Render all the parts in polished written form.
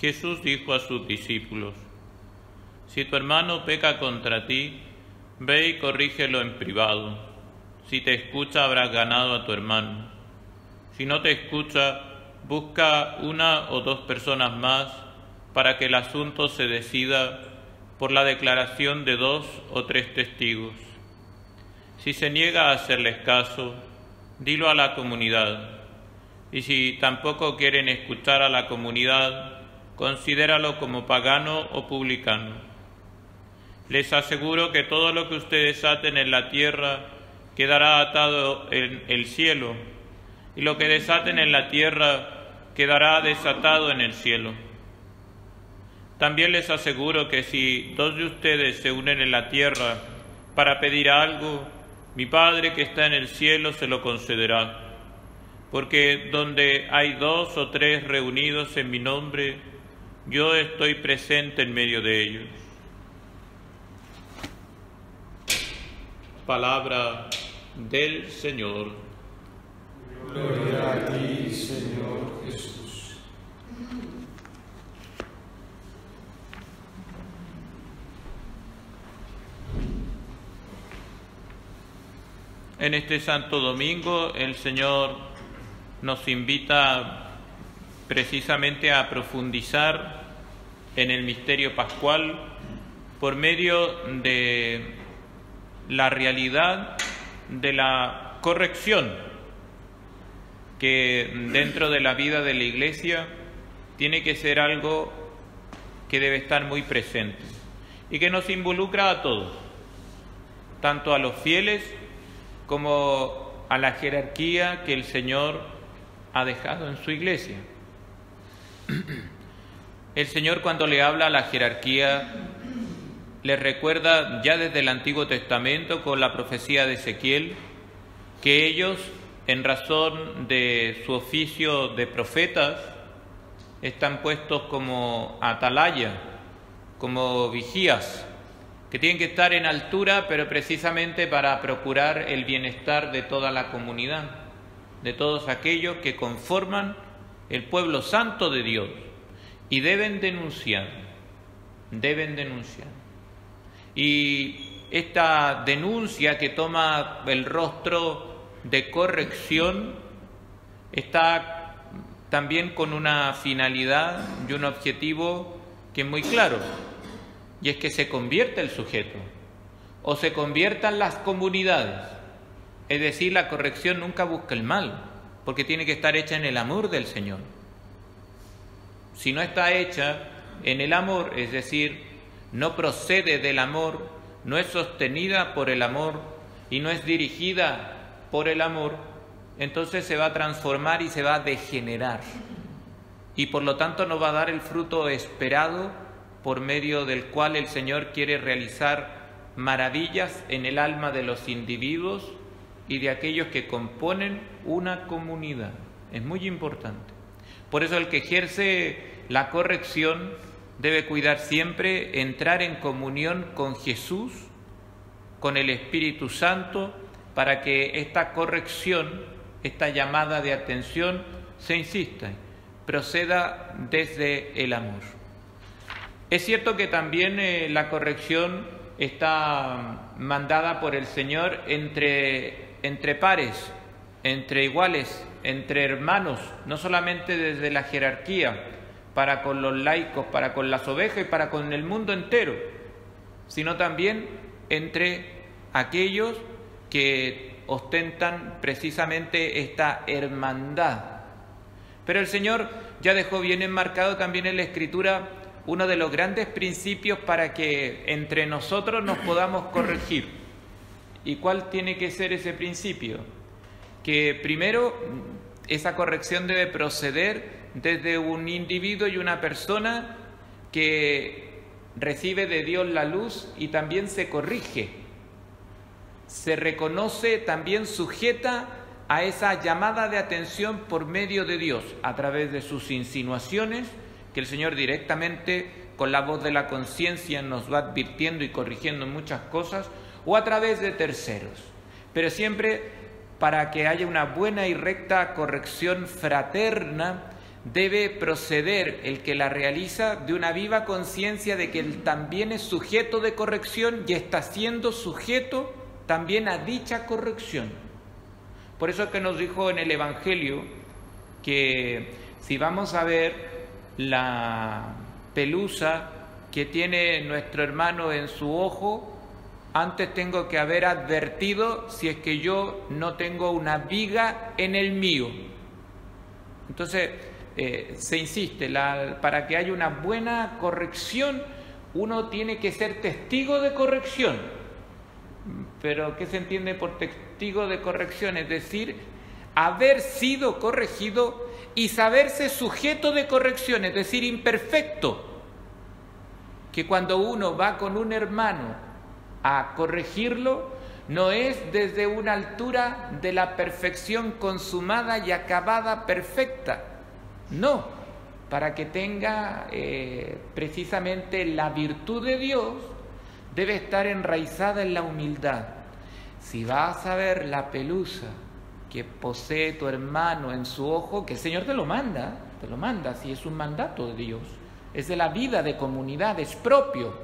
Jesús dijo a sus discípulos: si tu hermano peca contra ti, ve y corrígelo en privado. Si te escucha, habrás ganado a tu hermano. Si no te escucha, busca una o dos personas más para que el asunto se decida por la declaración de 2 o 3 testigos. Si se niega a hacerles caso, dilo a la comunidad. Y si tampoco quieren escuchar a la comunidad, considéralo como pagano o publicano. Les aseguro que todo lo que ustedes aten en la tierra quedará atado en el cielo, y lo que desaten en la tierra quedará desatado en el cielo. También les aseguro que si 2 de ustedes se unen en la tierra para pedir algo, mi Padre que está en el cielo se lo concederá. Porque donde hay 2 o 3 reunidos en mi nombre, yo estoy presente en medio de ellos. Palabra del Señor. Gloria a ti, Señor Jesús. En este Santo Domingo el Señor nos invita precisamente a profundizar en el misterio pascual por medio de la realidad de la corrección que dentro de la vida de la Iglesia tiene que ser algo que debe estar muy presente y que nos involucra a todos, tanto a los fieles como a la jerarquía que el Señor ha dejado en su Iglesia. El Señor, cuando le habla a la jerarquía, le recuerda ya desde el Antiguo Testamento con la profecía de Ezequiel que ellos, en razón de su oficio de profetas, están puestos como atalaya, como vigías, que tienen que estar en altura, pero precisamente para procurar el bienestar de toda la comunidad, de todos aquellos que conforman el pueblo santo de Dios, y deben denunciar. Y esta denuncia, que toma el rostro de corrección, está también con una finalidad y un objetivo que es muy claro, y es que se convierta el sujeto, o se conviertan las comunidades. Es decir, la corrección nunca busca el mal, porque tiene que estar hecha en el amor del Señor. Si no está hecha en el amor, es decir, no procede del amor, no es sostenida por el amor y no es dirigida por el amor, entonces se va a transformar y se va a degenerar, y por lo tanto no va a dar el fruto esperado por medio del cual el Señor quiere realizar maravillas en el alma de los individuos y de aquellos que componen una comunidad. Es muy importante. Por eso el que ejerce la corrección debe cuidar siempre entrar en comunión con Jesús, con el Espíritu Santo, para que esta corrección, esta llamada de atención, se insista, proceda desde el amor. Es cierto que también la corrección está mandada por el Señor entre pares, entre iguales, entre hermanos, no solamente desde la jerarquía, para con los laicos, para con las ovejas y para con el mundo entero, sino también entre aquellos que ostentan precisamente esta hermandad. Pero el Señor ya dejó bien enmarcado también en la Escritura uno de los grandes principios para que entre nosotros nos podamos corregir. ¿Y cuál tiene que ser ese principio? Que primero esa corrección debe proceder desde un individuo y una persona que recibe de Dios la luz y también se corrige. Se reconoce también sujeta a esa llamada de atención por medio de Dios, a través de sus insinuaciones, que el Señor directamente con la voz de la conciencia nos va advirtiendo y corrigiendo muchas cosas, o a través de terceros, pero siempre para que haya una buena y recta corrección fraterna debe proceder el que la realiza de una viva conciencia de que él también es sujeto de corrección y está siendo sujeto también a dicha corrección. Por eso es que nos dijo en el Evangelio que si vamos a ver la pelusa que tiene nuestro hermano en su ojo, antes tengo que haber advertido si es que yo no tengo una viga en el mío. Entonces, se insiste, para que haya una buena corrección, uno tiene que ser testigo de corrección. Pero, ¿qué se entiende por testigo de corrección? Es decir, haber sido corregido y saberse sujeto de corrección, es decir, imperfecto. Que cuando uno va con un hermano a corregirlo, no es desde una altura de la perfección consumada y acabada perfecta. No, para que tenga precisamente la virtud de Dios, debe estar enraizada en la humildad. Si vas a ver la pelusa que posee tu hermano en su ojo, que el Señor te lo manda, si es un mandato de Dios, es de la vida de comunidad, es propio,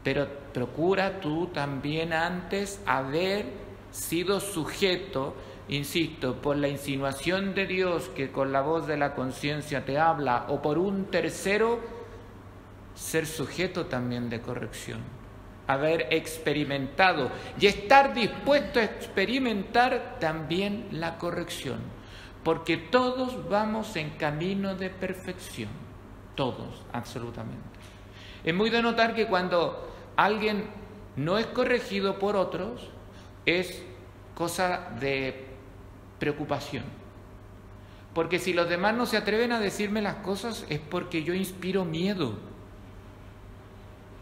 pero procura tú también antes haber sido sujeto, insisto, por la insinuación de Dios que con la voz de la conciencia te habla, o por un tercero, ser sujeto también de corrección, haber experimentado y estar dispuesto a experimentar también la corrección, porque todos vamos en camino de perfección, todos, absolutamente. Es muy de notar que cuando alguien no es corregido por otros, es cosa de preocupación. Porque si los demás no se atreven a decirme las cosas, es porque yo inspiro miedo.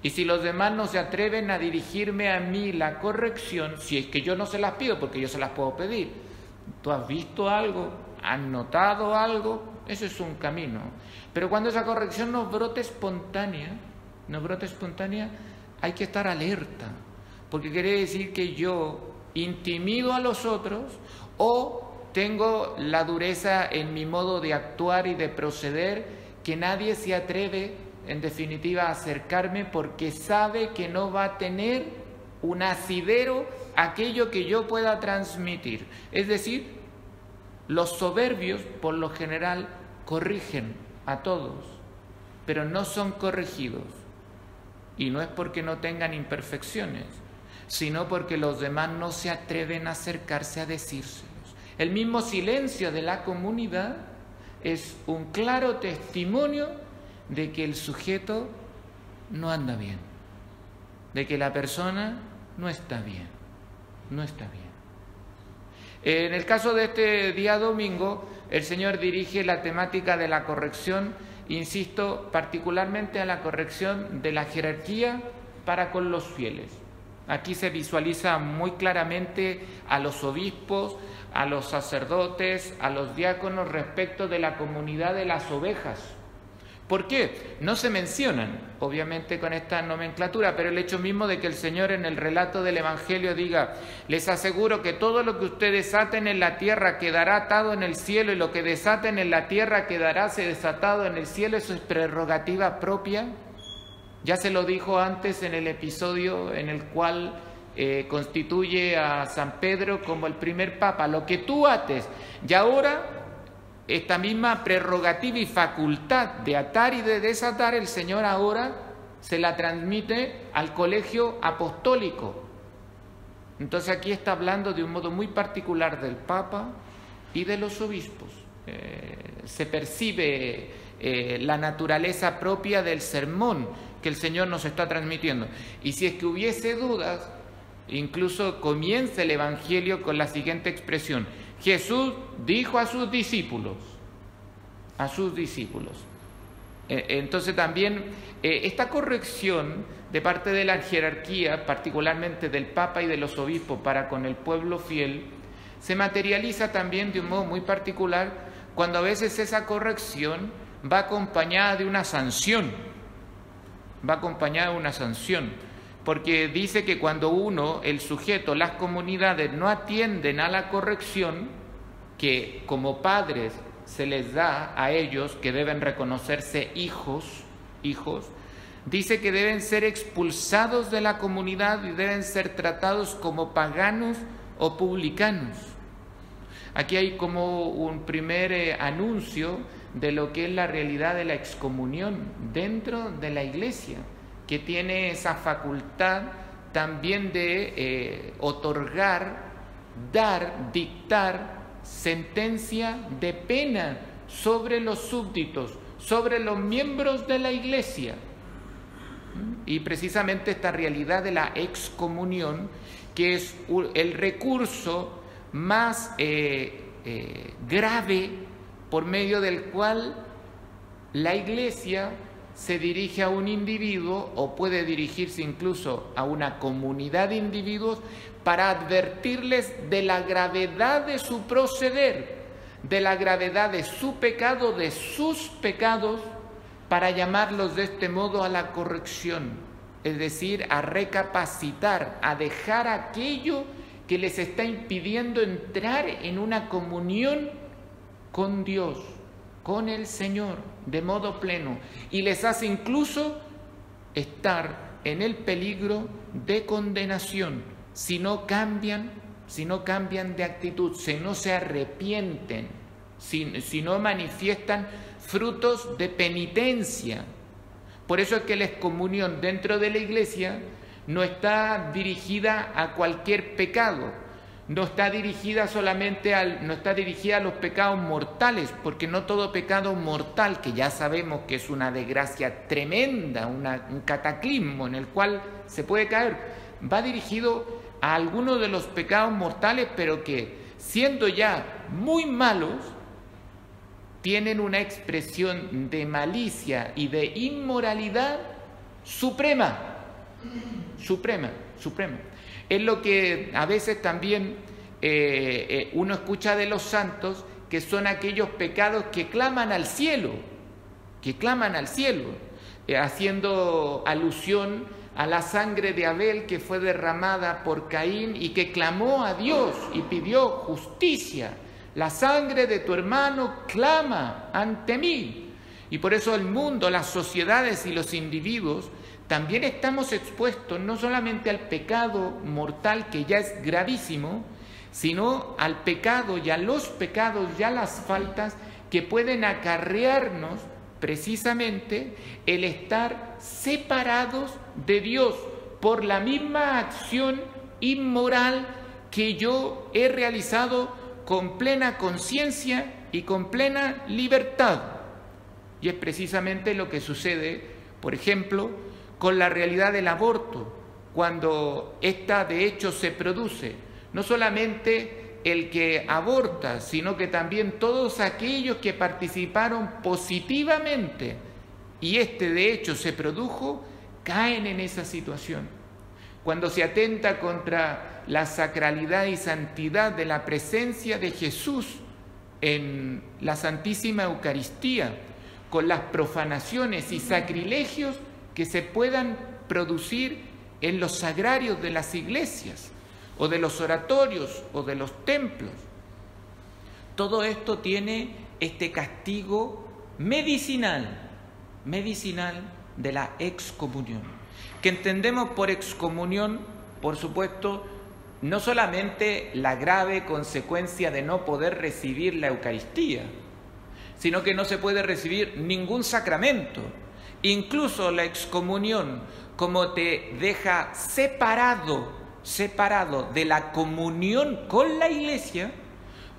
Y si los demás no se atreven a dirigirme a mí la corrección, si es que yo no se las pido, porque yo se las puedo pedir. ¿Tú has visto algo? ¿Has notado algo? Eso es un camino. Pero cuando esa corrección nos brota espontánea, hay que estar alerta, porque quiere decir que yo intimido a los otros o tengo la dureza en mi modo de actuar y de proceder, que nadie se atreve, en definitiva, a acercarme porque sabe que no va a tener un asidero aquello que yo pueda transmitir. Es decir, los soberbios, por lo general, corrigen a todos, pero no son corregidos. Y no es porque no tengan imperfecciones, sino porque los demás no se atreven a acercarse a decírselos. El mismo silencio de la comunidad es un claro testimonio de que el sujeto no anda bien, de que la persona no está bien. En el caso de este día domingo, el Señor dirige la temática de la corrección, insisto, particularmente a la corrección de la jerarquía para con los fieles. Aquí se visualiza muy claramente a los obispos, a los sacerdotes, a los diáconos respecto de la comunidad de las ovejas. ¿Por qué? No se mencionan, obviamente, con esta nomenclatura, pero el hecho mismo de que el Señor en el relato del Evangelio diga: les aseguro que todo lo que ustedes aten en la tierra quedará atado en el cielo, y lo que desaten en la tierra quedará desatado en el cielo, eso es prerrogativa propia. Ya se lo dijo antes en el episodio en el cual constituye a San Pedro como el primer papa: lo que tú ates. Y ahora esta misma prerrogativa y facultad de atar y de desatar, el Señor ahora se la transmite al colegio apostólico. Entonces aquí está hablando de un modo muy particular del Papa y de los obispos. Se percibe la naturaleza propia del sermón que el Señor nos está transmitiendo. Y si es que hubiese dudas, incluso comienza el Evangelio con la siguiente expresión: Jesús dijo a sus discípulos. Entonces también esta corrección de parte de la jerarquía, particularmente del Papa y de los obispos para con el pueblo fiel, se materializa también de un modo muy particular cuando a veces esa corrección va acompañada de una sanción. Porque dice que cuando uno, el sujeto, las comunidades no atienden a la corrección, que como padres se les da a ellos, que deben reconocerse hijos, dice que deben ser expulsados de la comunidad y deben ser tratados como paganos o publicanos. Aquí hay como un primer anuncio de lo que es la realidad de la excomunión dentro de la Iglesia, que tiene esa facultad también de otorgar, dar, dictar sentencia de pena sobre los súbditos, sobre los miembros de la Iglesia. Y precisamente esta realidad de la excomunión, que es el recurso más grave por medio del cual la Iglesia se dirige a un individuo o puede dirigirse incluso a una comunidad de individuos para advertirles de la gravedad de su proceder, de la gravedad de su pecado, de sus pecados, para llamarlos de este modo a la corrección, es decir, a recapacitar, a dejar aquello que les está impidiendo entrar en una comunión con Dios, con el Señor, de modo pleno, y les hace incluso estar en el peligro de condenación si no cambian de actitud, si no se arrepienten, si no manifiestan frutos de penitencia. Por eso es que la excomunión dentro de la Iglesia no está dirigida a cualquier pecado, no está dirigida a los pecados mortales, porque no todo pecado mortal, que ya sabemos que es una desgracia tremenda, un cataclismo en el cual se puede caer, va dirigido a algunos de los pecados mortales, pero que siendo ya muy malos, tienen una expresión de malicia y de inmoralidad suprema. Es lo que a veces también uno escucha de los santos, que son aquellos pecados que claman al cielo, haciendo alusión a la sangre de Abel que fue derramada por Caín y que clamó a Dios y pidió justicia. La sangre de tu hermano clama ante mí. Y por eso el mundo, las sociedades y los individuos también estamos expuestos no solamente al pecado mortal, que ya es gravísimo, sino al pecado y a los pecados y a las faltas que pueden acarrearnos precisamente el estar separados de Dios por la misma acción inmoral que yo he realizado con plena conciencia y con plena libertad. Y es precisamente lo que sucede, por ejemplo, con la realidad del aborto, cuando ésta de hecho se produce. No solamente el que aborta, sino que también todos aquellos que participaron positivamente y de hecho se produjo, caen en esa situación. Cuando se atenta contra la sacralidad y santidad de la presencia de Jesús en la Santísima Eucaristía, con las profanaciones y sacrilegios que se puedan producir en los sagrarios de las iglesias, o de los oratorios, o de los templos. Todo esto tiene este castigo medicinal de la excomunión, que entendemos por excomunión, por supuesto, no solamente la grave consecuencia de no poder recibir la Eucaristía, sino que no se puede recibir ningún sacramento. Incluso la excomunión, como te deja separado de la comunión con la Iglesia,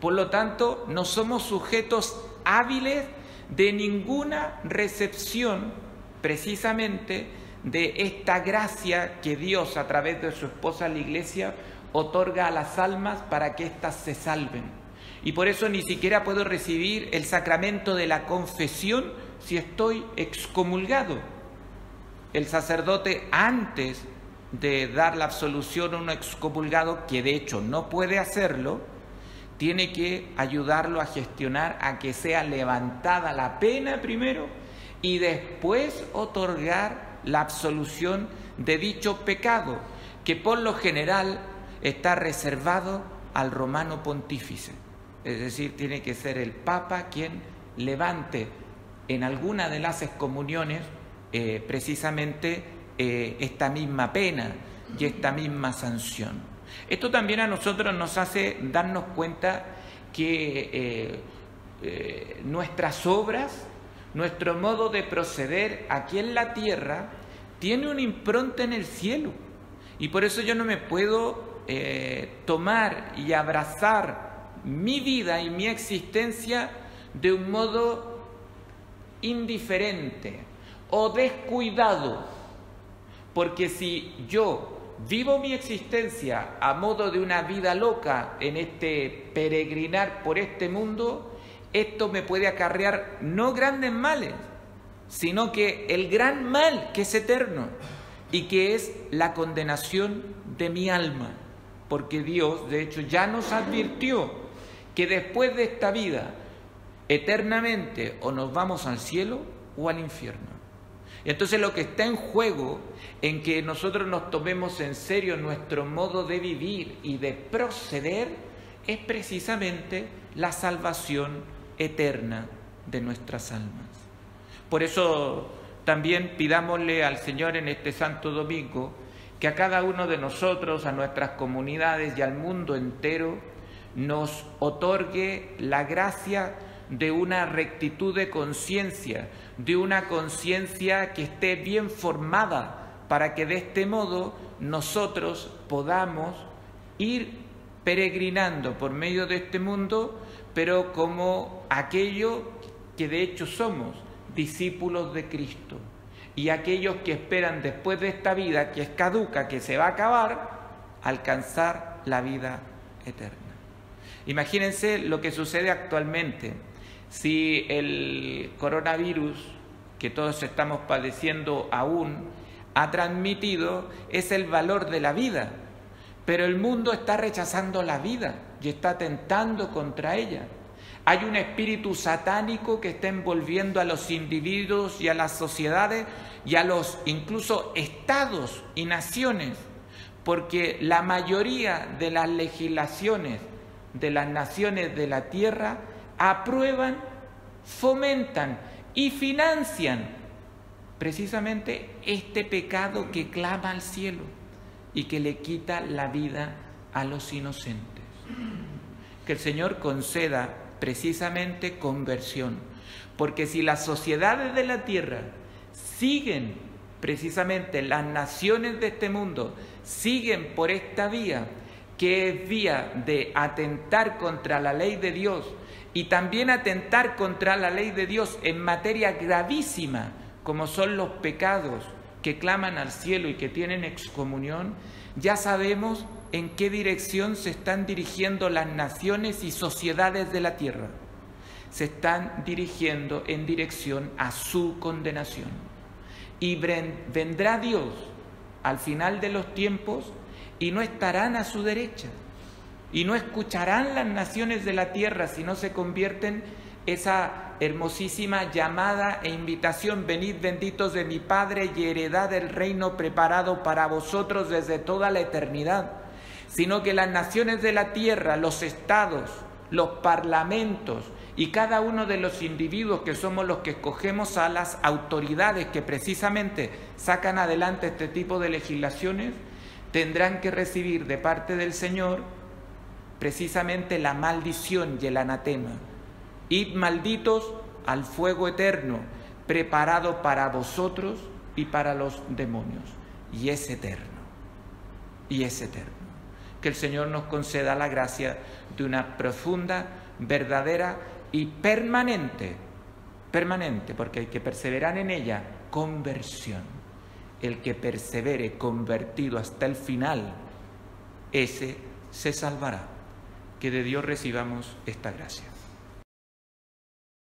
por lo tanto no somos sujetos hábiles de ninguna recepción precisamente de esta gracia que Dios, a través de su esposa la Iglesia, otorga a las almas para que éstas se salven. Y por eso ni siquiera puedo recibir el sacramento de la confesión si estoy excomulgado. El sacerdote, antes de dar la absolución a un excomulgado, que de hecho no puede hacerlo, tiene que ayudarlo a gestionar a que sea levantada la pena primero y después otorgar la absolución de dicho pecado, que por lo general está reservado al romano pontífice. es decir, tiene que ser el Papa quien levante en alguna de las excomuniones precisamente esta misma pena y esta misma sanción. Esto también a nosotros nos hace darnos cuenta que nuestras obras, nuestro modo de proceder aquí en la tierra, tiene una impronta en el cielo. Y por eso yo no me puedo tomar y abrazar mi vida y mi existencia de un modo indiferente o descuidado. Porque si yo vivo mi existencia a modo de una vida loca en este peregrinar por este mundo, esto me puede acarrear no grandes males, sino que el gran mal que es eterno y que es la condenación de mi alma. Porque Dios, de hecho, ya nos advirtió que después de esta vida, eternamente, o nos vamos al cielo o al infierno. Entonces lo que está en juego en que nosotros nos tomemos en serio nuestro modo de vivir y de proceder es precisamente la salvación eterna de nuestras almas. Por eso también pidámosle al Señor en este Santo Domingo que a cada uno de nosotros, a nuestras comunidades y al mundo entero, nos otorgue la gracia de una rectitud de conciencia, de una conciencia que esté bien formada, para que de este modo nosotros podamos ir peregrinando por medio de este mundo, pero como aquello que de hecho somos, discípulos de Cristo, y aquellos que esperan después de esta vida que es caduca, que se va a acabar, alcanzar la vida eterna. Imagínense lo que sucede actualmente. Si el coronavirus, que todos estamos padeciendo aún, ha transmitido, es el valor de la vida, pero el mundo está rechazando la vida y está atentando contra ella. Hay un espíritu satánico que está envolviendo a los individuos y a las sociedades y a los incluso estados y naciones, porque la mayoría de las legislaciones de las naciones de la tierra aprueban, fomentan y financian precisamente este pecado que clama al cielo y que le quita la vida a los inocentes. Que el Señor conceda precisamente conversión, porque si las sociedades de la tierra siguen precisamente, las naciones de este mundo siguen por esta vía, que es vía de atentar contra la ley de Dios y también atentar contra la ley de Dios en materia gravísima, como son los pecados que claman al cielo y que tienen excomunión, ya sabemos en qué dirección se están dirigiendo las naciones y sociedades de la tierra. Se están dirigiendo en dirección a su condenación. Y vendrá Dios al final de los tiempos y no estarán a su derecha. Y no escucharán las naciones de la tierra si no se convierten esa hermosísima llamada e invitación: venid benditos de mi Padre y heredad del reino preparado para vosotros desde toda la eternidad. Sino que las naciones de la tierra, los estados, los parlamentos y cada uno de los individuos que somos los que escogemos a las autoridades que precisamente sacan adelante este tipo de legislaciones, tendrán que recibir de parte del Señor precisamente la maldición y el anatema. Id malditos al fuego eterno, preparado para vosotros y para los demonios. Y es eterno. Y es eterno. Que el Señor nos conceda la gracia de una profunda, verdadera y permanente, porque hay que perseverar en ella, conversión. El que persevere convertido hasta el final, ese se salvará. Que de Dios recibamos esta gracia.